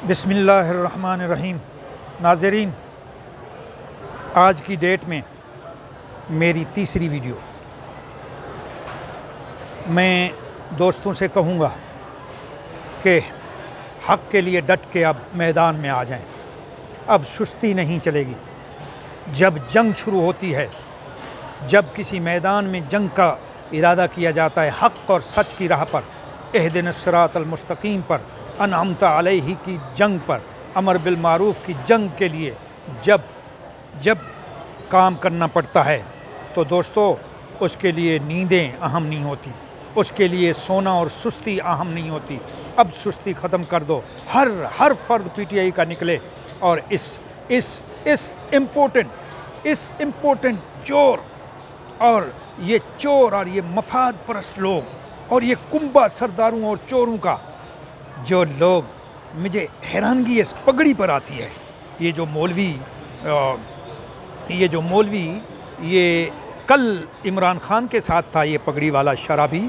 بسم اللہ الرحمن الرحیم۔ ناظرین، آج کی ڈیٹ میں میری تیسری ویڈیو۔ میں دوستوں سے کہوں گا کہ حق کے لیے ڈٹ کے اب میدان میں آ جائیں۔ اب سستی نہیں چلے گی۔ جب جنگ شروع ہوتی ہے، جب کسی میدان میں جنگ کا ارادہ کیا جاتا ہے، حق اور سچ کی راہ پر، اہدنا الصراط المستقیم پر، انعمت علیہ کی جنگ پر، امر بالمعروف کی جنگ کے لیے جب کام کرنا پڑتا ہے تو دوستو اس کے لیے نیندیں اہم نہیں ہوتی، اس کے لیے سونا اور سستی اہم نہیں ہوتی۔ اب سستی ختم کر دو۔ ہر فرد پی ٹی آئی کا نکلے اور اس امپورٹنٹ چور اور یہ مفاد پرست لوگ اور یہ کنبہ سرداروں اور چوروں کا جو لوگ، مجھے حیرانگی اس پگڑی پر آتی ہے۔ یہ جو مولوی یہ کل عمران خان کے ساتھ تھا، یہ پگڑی والا شرابی،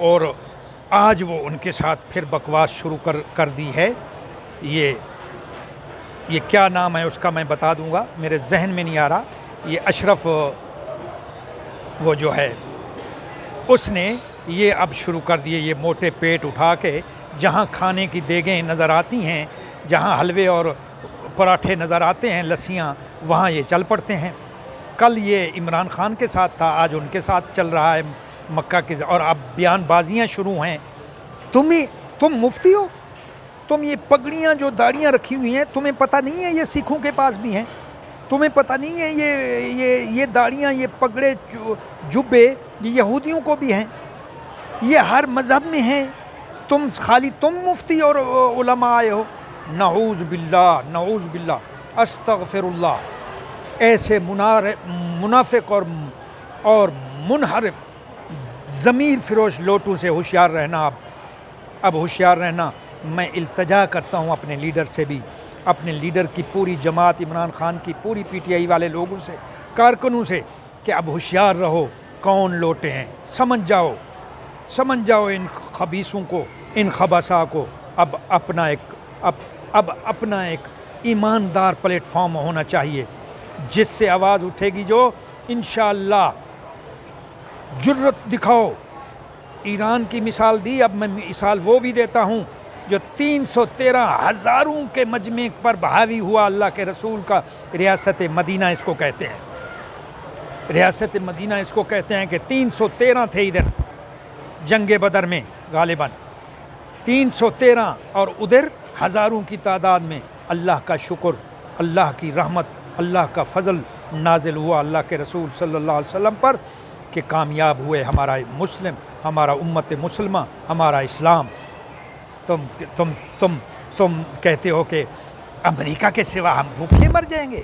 اور آج وہ ان کے ساتھ پھر بکواس شروع کر دی ہے۔ یہ کیا نام ہے اس کا میں بتا دوں گا، میرے ذہن میں نہیں آ رہا۔ یہ اشرف وہ جو ہے، اس نے یہ اب شروع کر دیے، یہ موٹے پیٹ اٹھا کے جہاں کھانے کی دیگیں نظر آتی ہیں، جہاں حلوے اور پراٹھے نظر آتے ہیں، لسیاں، وہاں یہ چل پڑتے ہیں۔ کل یہ عمران خان کے ساتھ تھا، آج ان کے ساتھ چل رہا ہے مکہ کے، اور اب بیان بازیاں شروع ہیں۔ تم مفتی ہو، تم یہ پگڑیاں جو داڑیاں رکھی ہوئی ہیں، تمہیں پتہ نہیں ہے یہ سکھوں کے پاس بھی ہیں؟ تمہیں پتہ نہیں ہے یہ داڑیاں، یہ پگڑے جبے یہ یہودیوں کو بھی ہیں، یہ ہر مذہب میں ہیں؟ خالی تم مفتی اور علماء آئے ہو؟ نعوذ باللہ، استغفر اللہ۔ ایسے منافق اور منحرف ضمیر فروش لوٹوں سے ہوشیار رہنا۔ اب ہوشیار رہنا۔ میں التجا کرتا ہوں اپنے لیڈر سے بھی، اپنے لیڈر کی پوری جماعت، عمران خان کی پوری پی ٹی آئی والے لوگوں سے، کارکنوں سے، کہ اب ہوشیار رہو، کون لوٹے ہیں، سمجھ جاؤ ان خبیثوں کو، ان خبثاء کو۔ اب اپنا ایک ایماندار پلیٹ فارم ہونا چاہیے، جس سے آواز اٹھے گی، جو انشاءاللہ جرت دکھاؤ۔ ایران کی مثال دی، اب میں مثال وہ بھی دیتا ہوں جو 313 ہزاروں کے مجمع پر حاوی ہوا اللہ کے رسول کا۔ ریاست مدینہ اس کو کہتے ہیں، ریاست مدینہ اس کو کہتے ہیں، کہ 313 تھے ادھر جنگ بدر میں، غالباً 313، اور ادھر ہزاروں کی تعداد میں۔ اللہ کا شکر، اللہ کی رحمت، اللہ کا فضل نازل ہوا اللہ کے رسول صلی اللہ علیہ وسلم پر، کہ کامیاب ہوئے ہمارا امت مسلمہ، ہمارا اسلام۔ تم کہتے ہو کہ امریکہ کے سوا ہم بھوکے مر جائیں گے،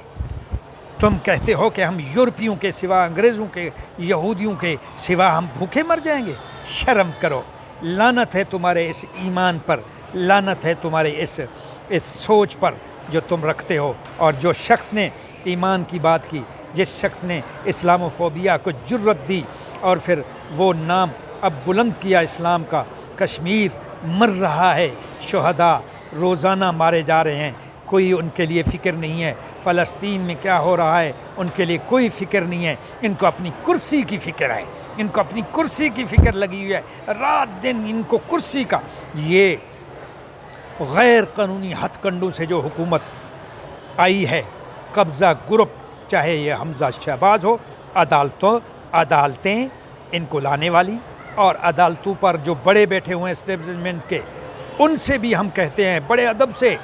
تم کہتے ہو کہ ہم یورپیوں کے سوا، انگریزوں کے، یہودیوں کے سوا ہم بھوکے مر جائیں گے۔ شرم کرو، لعنت ہے تمہارے اس ایمان پر، لعنت ہے تمہارے اس سوچ پر جو تم رکھتے ہو۔ اور جو شخص نے ایمان کی بات کی، جس شخص نے اسلام و فوبیا کو جرت دی اور پھر وہ نام اب بلند کیا اسلام کا، کشمیر مر رہا ہے، شہداء روزانہ مارے جا رہے ہیں، کوئی ان کے لیے فکر نہیں ہے۔ فلسطین میں کیا ہو رہا ہے، ان کے لیے کوئی فکر نہیں ہے۔ ان کو اپنی کرسی کی فکر ہے، ان کو اپنی کرسی کی فکر لگی ہوئی ہے، رات دن ان کو کرسی کا۔ یہ غیر قانونی ہتھ کنڈوں سے جو حکومت آئی ہے، قبضہ گروپ، چاہے یہ حمزہ شہباز ہو، عدالتیں ان کو لانے والی، اور عدالتوں پر جو بڑے بیٹھے ہوئے ہیں اسٹیبلشمنٹ کے، ان سے بھی ہم کہتے ہیں بڑے ادب سے،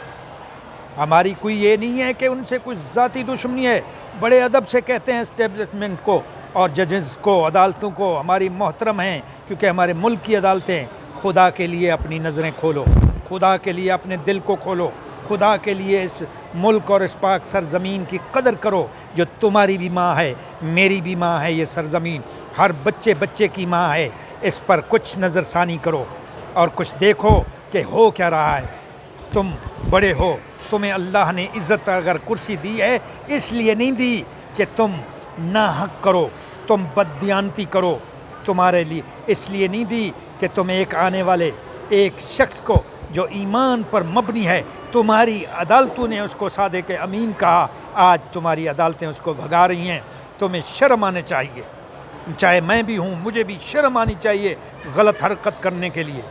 ہماری کوئی یہ نہیں ہے کہ ان سے کچھ ذاتی دشمنی ہے، بڑے ادب سے کہتے ہیں اسٹیبلشمنٹ کو اور ججز کو، عدالتوں کو، ہماری محترم ہیں، کیونکہ ہمارے ملک کی عدالتیں۔ خدا کے لیے اپنی نظریں کھولو، خدا کے لیے اپنے دل کو کھولو، خدا کے لیے اس ملک اور اس پاک سرزمین کی قدر کرو، جو تمہاری بھی ماں ہے، میری بھی ماں ہے۔ یہ سرزمین ہر بچے کی ماں ہے۔ اس پر کچھ نظر ثانی کرو اور کچھ دیکھو کہ ہو کیا رہا ہے۔ تم بڑے ہو، تمہیں اللہ نے عزت اگر کرسی دی ہے، اس لیے نہیں دی کہ تم ناحق کرو، تم بددیانتی کرو، تمہارے لیے اس لیے نہیں دی کہ تم ایک آنے والے ایک شخص کو جو ایمان پر مبنی ہے، تمہاری عدالتوں نے اس کو صادق امین کہا، آج تمہاری عدالتیں اس کو بھگا رہی ہیں۔ تمہیں شرم آنے چاہیے، چاہے میں بھی ہوں، مجھے بھی شرم آنی چاہیے غلط حرکت کرنے کے لیے،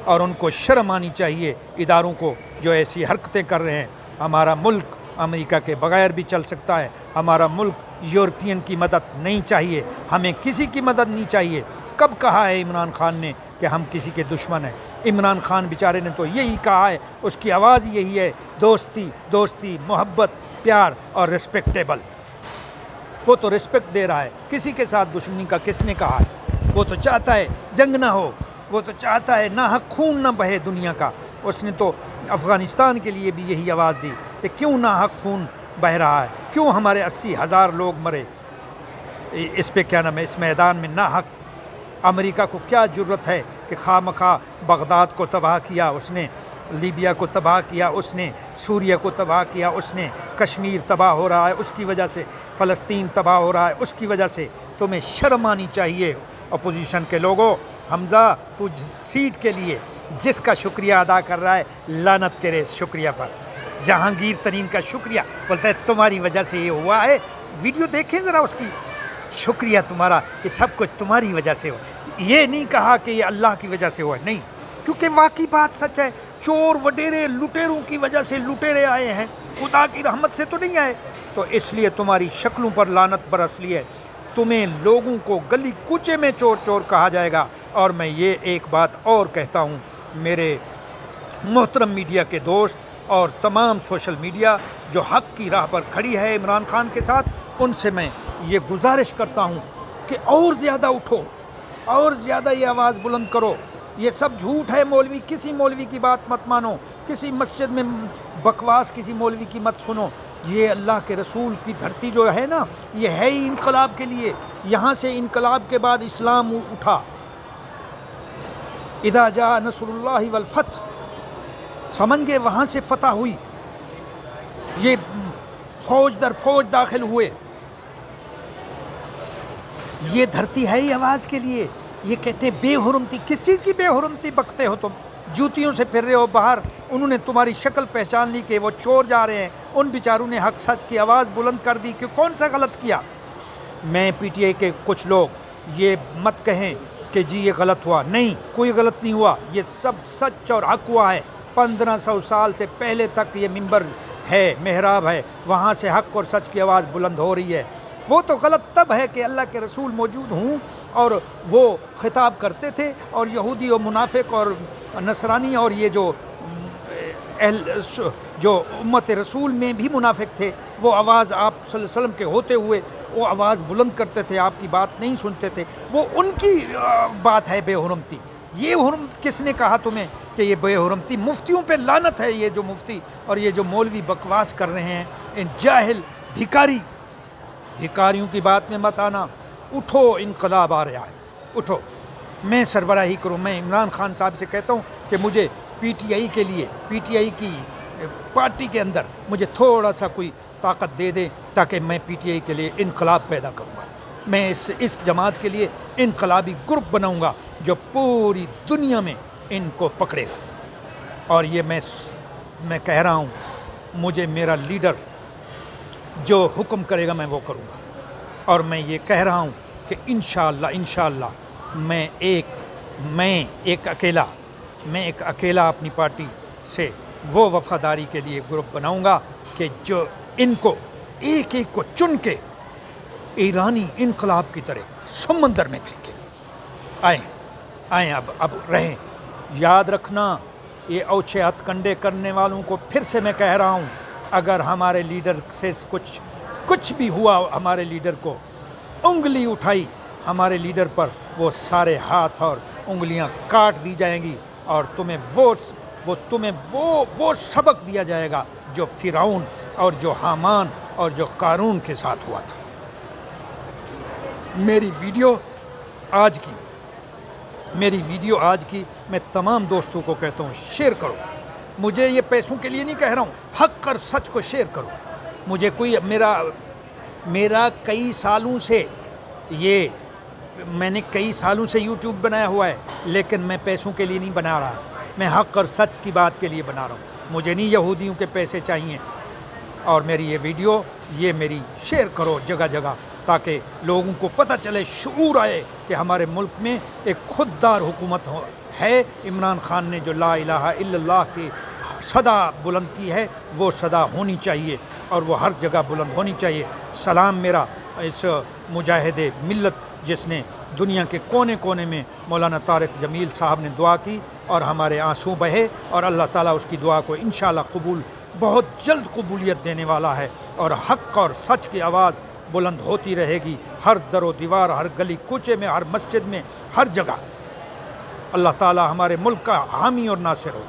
اور ان کو شرم آنی چاہیے اداروں کو جو ایسی حرکتیں کر رہے ہیں۔ ہمارا ملک امریکہ کے بغیر بھی چل سکتا ہے، ہمارا ملک یورپین کی مدد نہیں چاہیے، ہمیں کسی کی مدد نہیں چاہیے۔ کب کہا ہے عمران خان نے کہ ہم کسی کے دشمن ہیں؟ عمران خان بیچارے نے تو یہی کہا ہے، اس کی آواز یہی ہے، دوستی دوستی، محبت، پیار اور رسپیکٹیبل۔ وہ تو رسپیکٹ دے رہا ہے، کسی کے ساتھ دشمنی کا کس نے کہا ہے؟ وہ تو چاہتا ہے جنگ نہ ہو، وہ تو چاہتا ہے ناحق خون نہ بہے دنیا کا۔ اس نے تو افغانستان کے لیے بھی یہی آواز دی کہ کیوں ناحق خون بہ رہا ہے، کیوں ہمارے 80,000 لوگ مرے اس پہ، کیا نام ہے، اس میدان میں ناحق۔ امریکہ کو کیا جرت ہے کہ خواہ مخواہ بغداد کو تباہ کیا اس نے، لیبیا کو تباہ کیا اس نے، سوریہ کو تباہ کیا اس نے، کشمیر تباہ ہو رہا ہے اس کی وجہ سے، فلسطین تباہ ہو رہا ہے اس کی وجہ سے۔ تمہیں شرم آنی چاہیے اپوزیشن کے لوگوں۔ حمزہ تو سیٹ کے لیے جس کا شکریہ ادا کر رہا ہے، لعنت تیرے اس شکریہ پر۔ جہانگیر ترین کا شکریہ، بولتا ہے تمہاری وجہ سے یہ ہوا ہے۔ ویڈیو دیکھیں ذرا اس کی، شکریہ تمہارا، یہ سب کچھ تمہاری وجہ سے ہوا۔ یہ نہیں کہا کہ یہ اللہ کی وجہ سے ہوا، نہیں، کیونکہ واقعی بات سچ ہے، چور وڈیرے لٹیروں کی وجہ سے لٹیرے آئے ہیں، خدا کی رحمت سے تو نہیں آئے، تو اس لیے تمہاری شکلوں پر لعنت برس لی ہے۔ تمہیں لوگوں کو گلی کوچے میں چور چور کہا جائے گا۔ اور میں یہ ایک بات اور کہتا ہوں، میرے محترم میڈیا کے دوست اور تمام سوشل میڈیا جو حق کی راہ پر کھڑی ہے عمران خان کے ساتھ، ان سے میں یہ گزارش کرتا ہوں کہ اور زیادہ اٹھو، اور زیادہ یہ آواز بلند کرو۔ یہ سب جھوٹ ہے، مولوی، کسی مولوی کی بات مت مانو، کسی مسجد میں بکواس کسی مولوی کی مت سنو۔ یہ اللہ کے رسول کی دھرتی جو ہے نا، یہ ہے ہی انقلاب کے لیے۔ یہاں سے انقلاب کے بعد اسلام اٹھا، اذا جاء نصر اللہ والفتح، سمجھ گئے، وہاں سے فتح ہوئی، یہ فوج در فوج داخل ہوئے۔ یہ دھرتی ہے ہی آواز کے لیے۔ یہ کہتے ہیں بے حرمتی، کس چیز کی بے حرمتی بکتے ہو تم؟ جوتیوں سے پھر رہے ہو باہر، انہوں نے تمہاری شکل پہچان لی کہ وہ چور جا رہے ہیں، ان بیچاروں نے حق سچ کی آواز بلند کر دی کہ کون سا غلط کیا۔ میں پی ٹی آئی کے کچھ لوگ یہ مت کہیں کہ جی یہ غلط ہوا، نہیں، کوئی غلط نہیں ہوا، یہ سب سچ اور حق ہوا ہے۔ 1500 سال سے پہلے تک یہ منبر ہے، محراب ہے، وہاں سے حق اور سچ کی آواز بلند ہو رہی ہے۔ وہ تو غلط تب ہے کہ اللہ کے رسول موجود ہوں اور وہ خطاب کرتے تھے، اور یہودی اور منافق اور نصرانی اور یہ جو امت رسول میں بھی منافق تھے، وہ آواز آپ صلی اللہ علیہ وسلم کے ہوتے ہوئے وہ آواز بلند کرتے تھے، آپ کی بات نہیں سنتے تھے۔ وہ ان کی بات ہے بے حرمتی۔ یہ حرمت کس نے کہا تمہیں کہ یہ بے حرمتی؟ مفتیوں پہ لعنت ہے، یہ جو مفتی اور یہ جو مولوی بکواس کر رہے ہیں، ان جاہل بھکاریوں کی بات میں مت آنا۔ اٹھو، انقلاب آ رہا ہے، اٹھو۔ میں سربراہی کروں، میں عمران خان صاحب سے کہتا ہوں کہ مجھے پی ٹی آئی کے لیے، پی ٹی آئی کی پارٹی کے اندر مجھے تھوڑا سا کوئی طاقت دے دیں تاکہ میں پی ٹی آئی کے لیے انقلاب پیدا کروں گا۔ میں اس جماعت کے لیے انقلابی گروپ بناؤں گا جو پوری دنیا میں ان کو پکڑے گا۔ اور یہ میں کہہ رہا ہوں، مجھے میرا لیڈر جو حکم کرے گا میں وہ کروں گا۔ اور میں یہ کہہ رہا ہوں کہ انشاءاللہ میں ایک اکیلا اپنی پارٹی سے وہ وفاداری کے لیے گروپ بناؤں گا کہ جو ان کو ایک ایک کو چن کے ایرانی انقلاب کی طرح سمندر میں پھینکے آئیں اب رہیں۔ یاد رکھنا، یہ اوچھے ہتھ کنڈے کرنے والوں کو پھر سے میں کہہ رہا ہوں، اگر ہمارے لیڈر سے کچھ بھی ہوا، ہمارے لیڈر کو انگلی اٹھائی ہمارے لیڈر پر، وہ سارے ہاتھ اور انگلیاں کاٹ دی جائیں گی، اور تمہیں وہ سبق دیا جائے گا جو فرعون اور جو حامان اور جو قارون کے ساتھ ہوا تھا۔ میری ویڈیو آج کی میں تمام دوستوں کو کہتا ہوں، شیئر کرو۔ مجھے یہ پیسوں کے لیے نہیں کہہ رہا ہوں، حق اور سچ کو شیئر کرو۔ مجھے میرا کئی سالوں سے میں نے کئی سالوں سے یوٹیوب بنایا ہوا ہے، لیکن میں پیسوں کے لیے نہیں بنا رہا، میں حق اور سچ کی بات کے لیے بنا رہا ہوں۔ مجھے نہیں یہودیوں کے پیسے چاہیے۔ اور میری یہ ویڈیو یہ میری شیئر کرو جگہ جگہ، تاکہ لوگوں کو پتہ چلے، شعور آئے کہ ہمارے ملک میں ایک خوددار حکومت ہے۔ عمران خان نے جو لا الہ الا اللہ کی صدا بلند کی ہے وہ صدا ہونی چاہیے، اور وہ ہر جگہ بلند ہونی چاہیے۔ سلام میرا اس مجاہد ملت جس نے دنیا کے کونے کونے میں مولانا طارق جمیل صاحب نے دعا کی اور ہمارے آنسو بہے، اور اللہ تعالیٰ اس کی دعا کو انشاءاللہ بہت جلد قبولیت دینے والا ہے، اور حق اور سچ کی آواز بلند ہوتی رہے گی، ہر در و دیوار، ہر گلی کوچے میں، ہر مسجد میں، ہر جگہ۔ اللہ تعالیٰ ہمارے ملک کا حامی اور ناصر ہو۔